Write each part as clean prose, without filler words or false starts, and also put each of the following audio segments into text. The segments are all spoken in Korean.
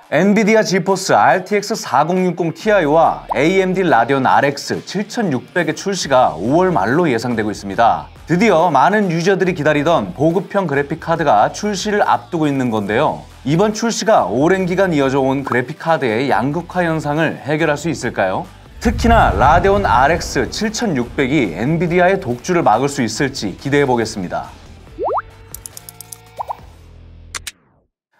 엔비디아 지포스 RTX 4060 Ti와 AMD 라디온 RX 7600의 출시가 5월 말로 예상되고 있습니다. 드디어 많은 유저들이 기다리던 보급형 그래픽카드가 출시를 앞두고 있는 건데요. 이번 출시가 오랜 기간 이어져 온 그래픽카드의 양극화 현상을 해결할 수 있을까요? 특히나 라디온 RX 7600이 엔비디아의 독주를 막을 수 있을지 기대해보겠습니다.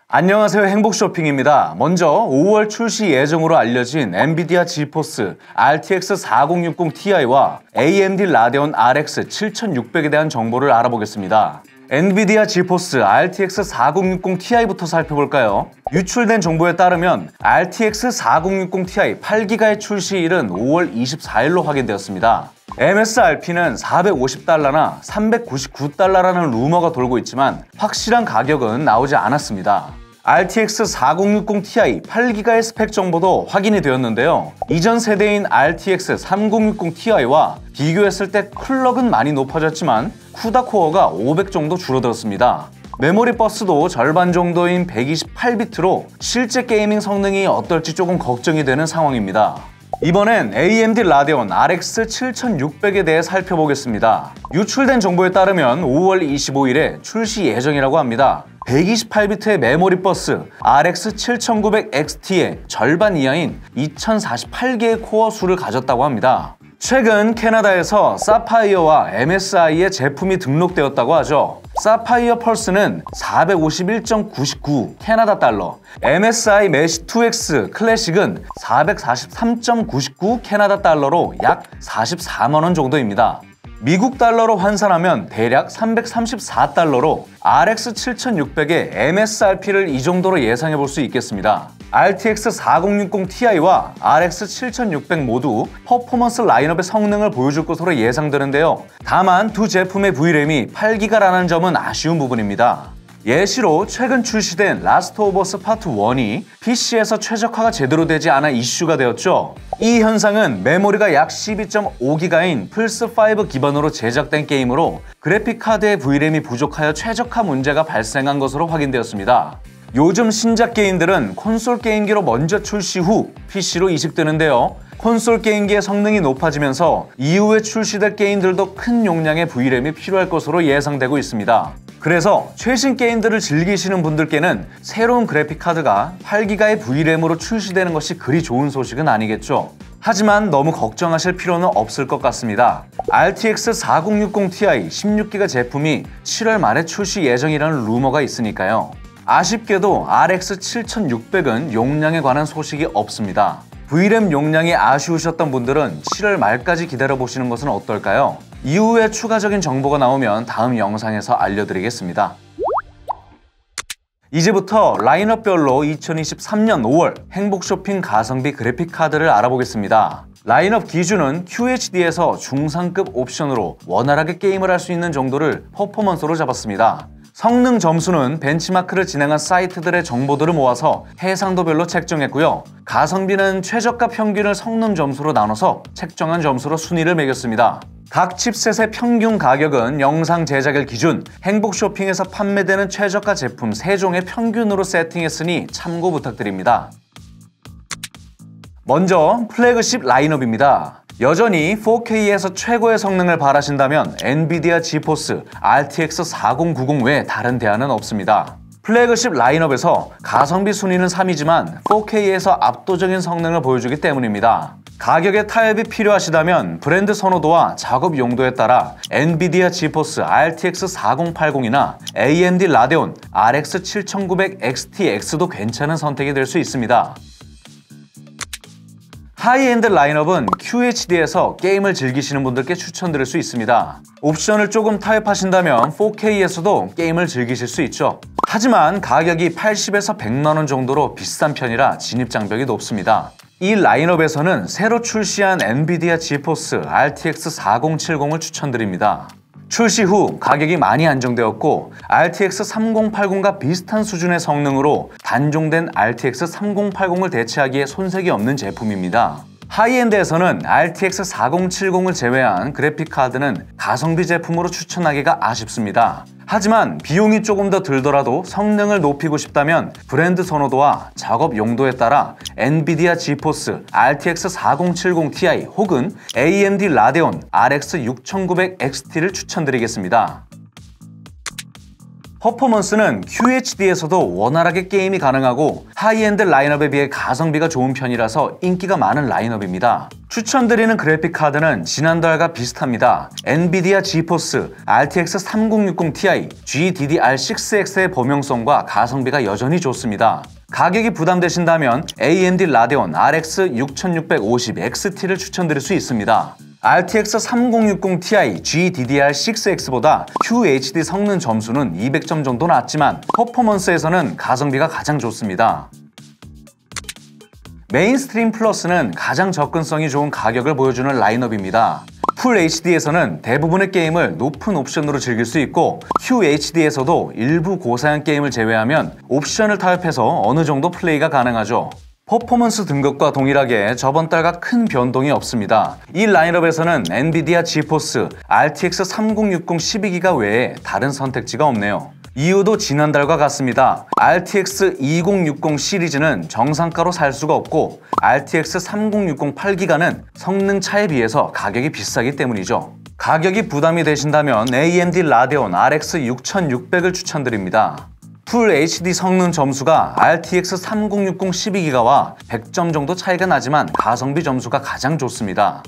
안녕하세요, 행복쇼핑입니다. 먼저 5월 출시 예정으로 알려진 엔비디아 지포스 RTX 4060 Ti와 AMD 라디온 RX 7600에 대한 정보를 알아보겠습니다. 엔비디아 지포스 RTX 4060 Ti부터 살펴볼까요? 유출된 정보에 따르면 RTX 4060 Ti 8기가의 출시일은 5월 24일로 확인되었습니다. MSRP는 450달러나 399달러라는 루머가 돌고 있지만 확실한 가격은 나오지 않았습니다. RTX 4060 Ti 8기가의 스펙 정보도 확인이 되었는데요. 이전 세대인 RTX 3060 Ti와 비교했을 때 클럭은 많이 높아졌지만 쿠다 코어가 500 정도 줄어들었습니다. 메모리 버스도 절반 정도인 128비트로 실제 게이밍 성능이 어떨지 조금 걱정이 되는 상황입니다. 이번엔 AMD 라디온 RX 7600에 대해 살펴보겠습니다. 유출된 정보에 따르면 5월 25일에 출시 예정이라고 합니다. 128비트의 메모리 버스 RX 7900XT의 절반 이하인 2048개의 코어 수를 가졌다고 합니다. 최근 캐나다에서 사파이어와 MSI의 제품이 등록되었다고 하죠. 사파이어 펄스는 451.99 캐나다 달러, MSI 메시 2X 클래식은 443.99 캐나다 달러로 약 44만 원 정도입니다. 미국 달러로 환산하면 대략 334달러로 RX 7600의 MSRP를 이 정도로 예상해 볼 수 있겠습니다. RTX 4060 Ti와 RX 7600 모두 퍼포먼스 라인업의 성능을 보여줄 것으로 예상되는데요. 다만 두 제품의 VRAM이 8기가라는 점은 아쉬운 부분입니다. 예시로 최근 출시된 라스트 오브 어스 파트 1이 PC에서 최적화가 제대로 되지 않아 이슈가 되었죠. 이 현상은 메모리가 약 12.5기가인 플스5 기반으로 제작된 게임으로 그래픽카드의 VRAM이 부족하여 최적화 문제가 발생한 것으로 확인되었습니다. 요즘 신작 게임들은 콘솔 게임기로 먼저 출시 후 PC로 이식되는데요. 콘솔 게임기의 성능이 높아지면서 이후에 출시될 게임들도 큰 용량의 VRAM이 필요할 것으로 예상되고 있습니다. 그래서 최신 게임들을 즐기시는 분들께는 새로운 그래픽카드가 8기가의 VRAM으로 출시되는 것이 그리 좋은 소식은 아니겠죠. 하지만 너무 걱정하실 필요는 없을 것 같습니다. RTX 4060 Ti 16기가 제품이 7월 말에 출시 예정이라는 루머가 있으니까요. 아쉽게도 RX 7600은 용량에 관한 소식이 없습니다. VRAM 용량이 아쉬우셨던 분들은 7월 말까지 기다려보시는 것은 어떨까요? 이후에 추가적인 정보가 나오면 다음 영상에서 알려드리겠습니다. 이제부터 라인업별로 2023년 5월 행복쇼핑 가성비 그래픽카드를 알아보겠습니다. 라인업 기준은 QHD에서 중상급 옵션으로 원활하게 게임을 할 수 있는 정도를 퍼포먼스로 잡았습니다. 성능 점수는 벤치마크를 진행한 사이트들의 정보들을 모아서 해상도별로 책정했고요. 가성비는 최저가 평균을 성능 점수로 나눠서 책정한 점수로 순위를 매겼습니다. 각 칩셋의 평균 가격은 영상 제작일 기준 행복쇼핑에서 판매되는 최저가 제품 3종의 평균으로 세팅했으니 참고 부탁드립니다. 먼저 플래그십 라인업입니다. 여전히 4K에서 최고의 성능을 바라신다면 엔비디아 지포스 RTX 4090 외에 다른 대안은 없습니다. 플래그십 라인업에서 가성비 순위는 3위지만 4K에서 압도적인 성능을 보여주기 때문입니다. 가격의 타협이 필요하시다면 브랜드 선호도와 작업 용도에 따라 엔비디아 지포스 RTX 4080이나 AMD 라디온 RX 7900 XTX도 괜찮은 선택이 될 수 있습니다. 하이엔드 라인업은 QHD에서 게임을 즐기시는 분들께 추천드릴 수 있습니다. 옵션을 조금 타협하신다면 4K에서도 게임을 즐기실 수 있죠. 하지만 가격이 80에서 100만원 정도로 비싼 편이라 진입장벽이 높습니다. 이 라인업에서는 새로 출시한 엔비디아 지포스 RTX 4070을 추천드립니다. 출시 후 가격이 많이 안정되었고 RTX 3080과 비슷한 수준의 성능으로 단종된 RTX 3080을 대체하기에 손색이 없는 제품입니다. 하이엔드에서는 RTX 4070을 제외한 그래픽카드는 가성비 제품으로 추천하기가 아쉽습니다. 하지만 비용이 조금 더 들더라도 성능을 높이고 싶다면 브랜드 선호도와 작업 용도에 따라 엔비디아 지포스 RTX 4070 Ti 혹은 AMD 라데온 RX 6900 XT를 추천드리겠습니다. 퍼포먼스는 QHD에서도 원활하게 게임이 가능하고 하이엔드 라인업에 비해 가성비가 좋은 편이라서 인기가 많은 라인업입니다. 추천드리는 그래픽카드는 지난달과 비슷합니다. 엔비디아 지포스 RTX 3060 Ti GDDR6X의 범용성과 가성비가 여전히 좋습니다. 가격이 부담되신다면 AMD 라데온 RX 6650 XT를 추천드릴 수 있습니다. RTX 3060 Ti GDDR6X보다 QHD 성능 점수는 200점 정도 낮지만 퍼포먼스에서는 가성비가 가장 좋습니다. 메인스트림 플러스는 가장 접근성이 좋은 가격을 보여주는 라인업입니다. 풀 HD에서는 대부분의 게임을 높은 옵션으로 즐길 수 있고 QHD에서도 일부 고사양 게임을 제외하면 옵션을 타협해서 어느 정도 플레이가 가능하죠. 퍼포먼스 등급과 동일하게 저번 달과 큰 변동이 없습니다. 이 라인업에서는 엔비디아 지포스 RTX 3060 12기가 외에 다른 선택지가 없네요. 이유도 지난달과 같습니다. RTX 2060 시리즈는 정상가로 살 수가 없고 RTX 3060 8기가는 성능 차에 비해서 가격이 비싸기 때문이죠. 가격이 부담이 되신다면 AMD 라데온 RX 6600을 추천드립니다. 풀 HD 성능 점수가 RTX 3060 12기가와 100점 정도 차이가 나지만 가성비 점수가 가장 좋습니다.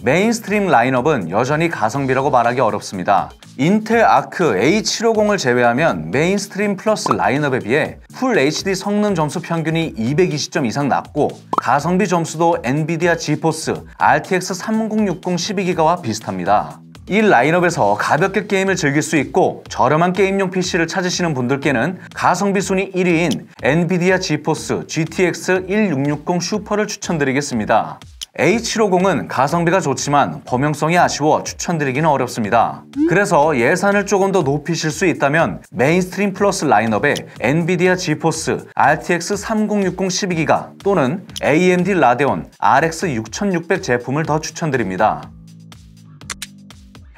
메인스트림 라인업은 여전히 가성비라고 말하기 어렵습니다. 인텔 아크 A750을 제외하면 메인스트림 플러스 라인업에 비해 풀 HD 성능 점수 평균이 220점 이상 낮고 가성비 점수도 엔비디아 지포스 RTX 3060 12기가와 비슷합니다. 이 라인업에서 가볍게 게임을 즐길 수 있고 저렴한 게임용 PC를 찾으시는 분들께는 가성비 순위 1위인 엔비디아 지포스 GTX 1660 슈퍼를 추천드리겠습니다. A750은 가성비가 좋지만 범용성이 아쉬워 추천드리기는 어렵습니다. 그래서 예산을 조금 더 높이실 수 있다면 메인스트림 플러스 라인업에 엔비디아 지포스 RTX 3060 12기가 또는 AMD 라데온 RX 6600 제품을 더 추천드립니다.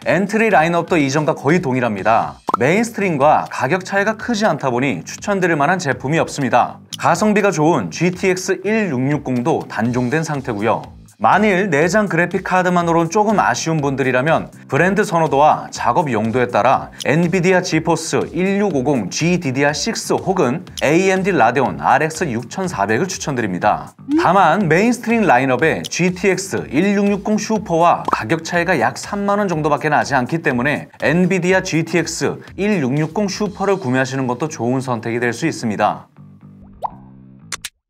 엔트리 라인업도 이전과 거의 동일합니다. 메인스트림과 가격 차이가 크지 않다 보니 추천드릴 만한 제품이 없습니다. 가성비가 좋은 GTX 1660도 단종된 상태고요. 만일 내장 그래픽 카드만으로는 조금 아쉬운 분들이라면 브랜드 선호도와 작업 용도에 따라 엔비디아 지포스 1650 GDDR6 혹은 AMD 라데온 RX 6400을 추천드립니다. 다만 메인스트림 라인업에 GTX 1660 슈퍼와 가격 차이가 약 3만원 정도밖에 나지 않기 때문에 엔비디아 GTX 1660 슈퍼를 구매하시는 것도 좋은 선택이 될 수 있습니다.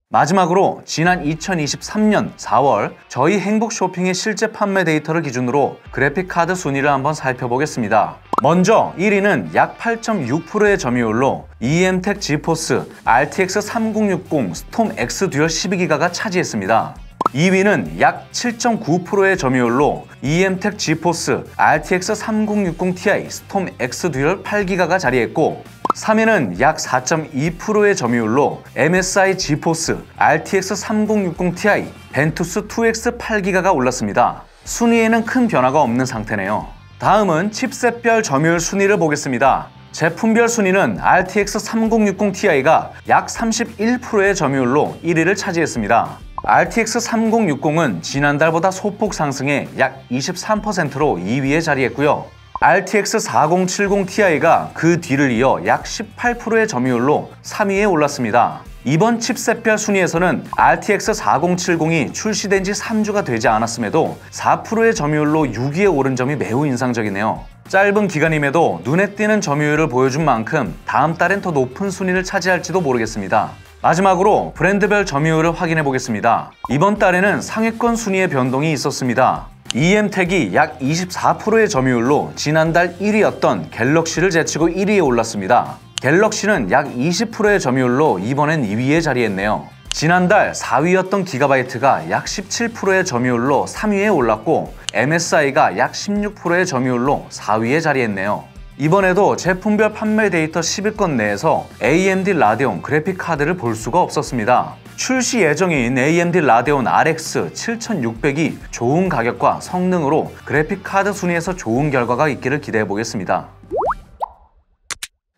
마지막으로 지난 2023년 4월 저희 행복 쇼핑의 실제 판매 데이터를 기준으로 그래픽카드 순위를 한번 살펴보겠습니다. 먼저 1위는 약 8.6%의 점유율로 EMTEC 지포스 RTX 3060 스톰 X 듀얼 12기가가 차지했습니다. 2위는 약 7.9%의 점유율로 EMTEC 지포스 RTX 3060 Ti 스톰 X 듀얼 8기가가 자리했고 3위는 약 4.2%의 점유율로 MSI 지포스 RTX 3060 Ti 벤투스 2X 8기가가 올랐습니다. 순위에는 큰 변화가 없는 상태네요. 다음은 칩셋별 점유율 순위를 보겠습니다. 제품별 순위는 RTX 3060 Ti가 약 31%의 점유율로 1위를 차지했습니다. RTX 3060은 지난달보다 소폭 상승해 약 23%로 2위에 자리했고요. RTX 4070 Ti가 그 뒤를 이어 약 18%의 점유율로 3위에 올랐습니다. 이번 칩셋별 순위에서는 RTX 4070이 출시된 지 3주가 되지 않았음에도 4%의 점유율로 6위에 오른 점이 매우 인상적이네요. 짧은 기간임에도 눈에 띄는 점유율을 보여준 만큼 다음 달엔 더 높은 순위를 차지할지도 모르겠습니다. 마지막으로 브랜드별 점유율을 확인해 보겠습니다. 이번 달에는 상위권 순위의 변동이 있었습니다. EMTEC이 약 24%의 점유율로 지난달 1위였던 갤럭시를 제치고 1위에 올랐습니다. 갤럭시는 약 20%의 점유율로 이번엔 2위에 자리했네요. 지난달 4위였던 기가바이트가 약 17%의 점유율로 3위에 올랐고 MSI가 약 16%의 점유율로 4위에 자리했네요. 이번에도 제품별 판매 데이터 10위권 내에서 AMD 라데온 그래픽카드를 볼 수가 없었습니다. 출시 예정인 AMD 라데온 RX 7600이 좋은 가격과 성능으로 그래픽카드 순위에서 좋은 결과가 있기를 기대해보겠습니다.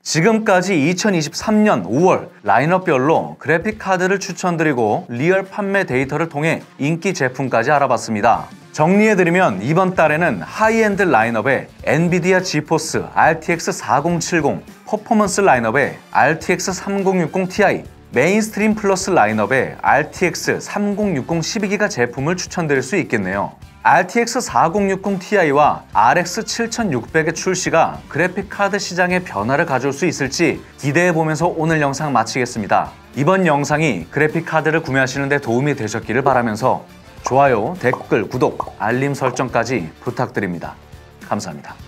지금까지 2023년 5월 라인업별로 그래픽카드를 추천드리고 리얼 판매 데이터를 통해 인기 제품까지 알아봤습니다. 정리해드리면 이번 달에는 하이엔드 라인업에 엔비디아 지포스 RTX 4070, 퍼포먼스 라인업에 RTX 3060 Ti, 메인스트림 플러스 라인업에 RTX 3060 12기가 제품을 추천드릴 수 있겠네요. RTX 4060 Ti와 RX 7600의 출시가 그래픽카드 시장에 변화를 가져올 수 있을지 기대해보면서 오늘 영상 마치겠습니다. 이번 영상이 그래픽카드를 구매하시는 데 도움이 되셨기를 바라면서 좋아요, 댓글, 구독, 알림 설정까지 부탁드립니다. 감사합니다.